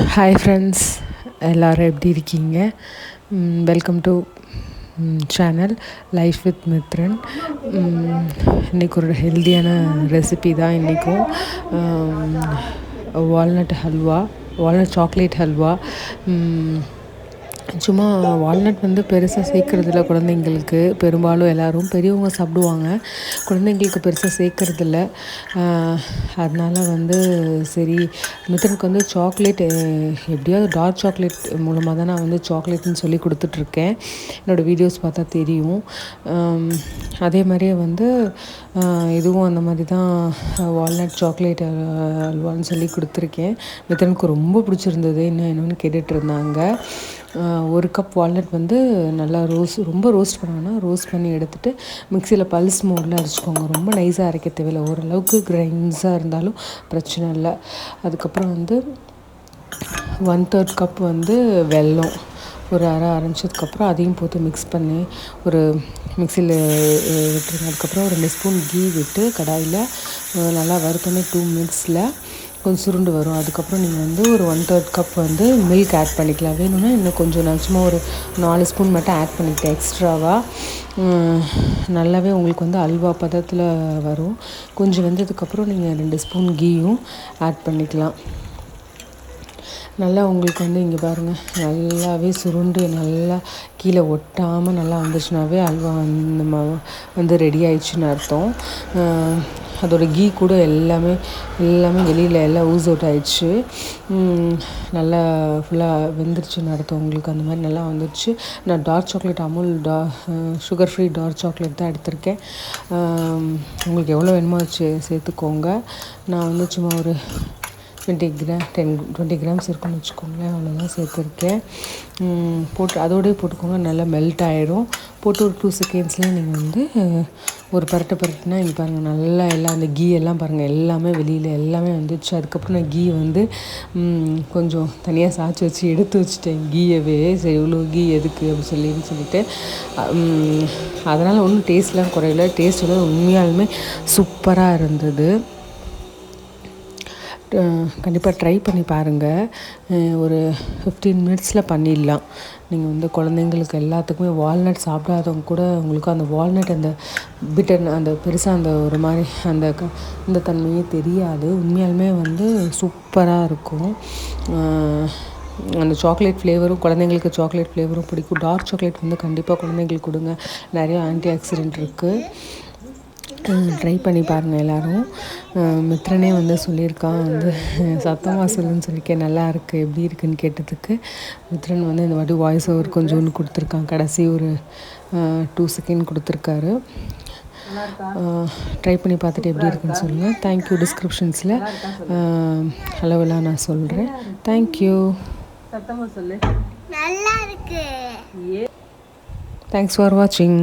Hi friends, எல்லோரும் எப்படி இருக்கீங்க? Welcome to channel life with Mithran. இன்றைக்கி ஒரு ஹெல்த்தியான ரெசிபி தான். இன்றைக்கும் walnut halwa, walnut chocolate halwa. சும்மா வால்நட் வந்து பெருசாக சேர்க்குறதில்ல குழந்தைங்களுக்கு. பெரும்பாலும் எல்லோரும் பெரியவங்க சாப்பிடுவாங்க, குழந்தைங்களுக்கு பெருசாக சேர்க்குறதில்ல. அதனால் வந்து சரி, மித்தனுக்கு வந்து சாக்லேட் எப்படியாவது டார்க் சாக்லேட் மூலமாக தான் நான் வந்து சாக்லேட்னு சொல்லி கொடுத்துட்ருக்கேன். என்னோடய வீடியோஸ் பார்த்தா தெரியும். அதே மாதிரியே வந்து இதுவும் அந்த மாதிரி தான் வால்நட் சாக்லேட் அல்வான்னு சொல்லி கொடுத்துருக்கேன். மித்தனுக்கு ரொம்ப பிடிச்சிருந்தது. என்னென்னு கேட்டுட்ருந்தாங்க. ஒரு கப் வால்நட் வந்து நல்லா ரொம்ப ரோஸ்ட் பண்ணோன்னா ரோஸ்ட் பண்ணி எடுத்துகிட்டு மிக்சியில் பல்ஸ் மோடில் அரைச்சிக்கோங்க. ரொம்ப நைஸாக அரைக்க தேவையில்லை, ஓரளவுக்கு கிரைன்ஸாக இருந்தாலும் பிரச்சனை இல்லை. அதுக்கப்புறம் வந்து 1/3 கப் வந்து வெல்லம் ஒரு அரைச்சதுக்கப்புறம் அதையும் போட்டு மிக்ஸ் பண்ணி ஒரு மிக்சியில் விட்டுருங்க. அதுக்கப்புறம் ஒரு 2 ஸ்பூன் கீ விட்டு கடாயில் நல்லா வறுத்தோன்னே 2 மினிட்ஸில் கொஞ்சம் சுருண்டு வரும். அதுக்கப்புறம் நீங்கள் வந்து ஒரு 1/3 கப் வந்து மில்க் ஆட் பண்ணிக்கலாம். வேணும்னா இன்னும் கொஞ்சம் நான் சும்மா ஒரு 4 ஸ்பூன் மட்டும் ஆட் பண்ணிக்கிட்டேன் எக்ஸ்ட்ராவாக. நல்லாவே உங்களுக்கு வந்து அல்வா பதத்தில் வரும். கொஞ்சம் வெந்ததுக்கப்புறம் நீங்கள் 2 ஸ்பூன் கீயும் ஆட் பண்ணிக்கலாம். நல்லா உங்களுக்கு வந்து இங்கே பாருங்கள், நல்லாவே சுருண்டு நல்லா கீழே ஒட்டாமல் நல்லா வந்துச்சுனாவே அல்வா வந்து ரெடி ஆயிடுச்சுன்னு அர்த்தம். அதோடய கீ கூட எல்லாமே வெளியில் எல்லாம் ஊஸ் அவுட் ஆயிடுச்சு. நல்லா ஃபுல்லாக வெந்துருச்சுன்னு அர்த்தம் உங்களுக்கு. அந்த மாதிரி நல்லா வந்துடுச்சு. நான் dark chocolate Amul sugar free dark chocolate தான் எடுத்திருக்கேன். உங்களுக்கு எவ்வளோ வேணுமோ சேர்த்துக்கோங்க. நான் வந்து சும்மா ஒரு 20 கிராம்ஸ் இருக்குன்னு வச்சுக்கோங்களேன், அவ்வளோதான் சேர்த்துருக்கேன். அதோடய போட்டுக்கோங்க. நல்லா மெல்ட் ஆகிடும். போட்டு ஒரு 2 செகண்ட்ஸ்லேயே நீங்கள் வந்து ஒரு பரட்டினா இங்கே பாருங்கள், நல்லா எல்லாம் அந்த கீ எல்லாம் பாருங்கள், எல்லாமே வெளியில் எல்லாமே வந்துடுச்சு. அதுக்கப்புறம் நான் கீ வந்து கொஞ்சம் தனியாக சாய்ச்சி வச்சு எடுத்து வச்சுட்டேன் கீயவே. சரி, இவ்வளோ கீ எதுக்கு அப்படின்னு சொல்லிட்டு அதனால் ஒன்றும் டேஸ்ட்லாம் குறையில. டேஸ்ட் வந்து உண்மையாலுமே சூப்பராக இருந்தது. கண்டிப்பாக ட்ரை பண்ணி பாருங்கள். ஒரு 15 மினிட்ஸில் பண்ணிடலாம். நீங்கள் வந்து குழந்தைங்களுக்கு எல்லாத்துக்குமே, வால்நட் சாப்பிடாதவங்க கூட உங்களுக்கு அந்த வால்நட் அந்த அந்த பெருசாக அந்த ஒரு மாதிரி இந்த தன்மையே தெரியாது. உண்மையாலுமே வந்து சூப்பராக இருக்கும். அந்த சாக்லேட் ஃப்ளேவரும் குழந்தைங்களுக்கு சாக்லேட் ஃப்ளேவரும் பிடிக்கும். டார்க் சாக்லேட் வந்து கண்டிப்பாக குழந்தைங்களுக்கு கொடுங்க. நிறையா ஆன்டி ஆக்சிடென்ட் இருக்குது. ட்ரை பண்ணி பாருங்கள் எல்லோரும். மித்ரனே வந்து சொல்லியிருக்கான், வந்து சத்தமாக சொல்லுன்னு சொல்லியிருக்கேன். நல்லா இருக்குது, எப்படி இருக்குதுன்னு கேட்டதுக்கு மித்ரன் வந்து இந்த வாட்டி வாய்ஸ் ஓவர் கொஞ்சோன்னு கொடுத்துருக்கான். கடைசி ஒரு 2 செகண்ட் கொடுத்துருக்காரு. ட்ரை பண்ணி பார்த்துட்டு எப்படி இருக்குன்னு சொல்லுங்கள். தேங்க்யூ. டிஸ்கிரிப்ஷன்ஸில் அளவெல்லாம் நான் சொல்கிறேன். தேங்க்யூ. சத்தமாக சொல்லு. நல்லா இருக்கு. தேங்க்ஸ் ஃபார் வாட்சிங்.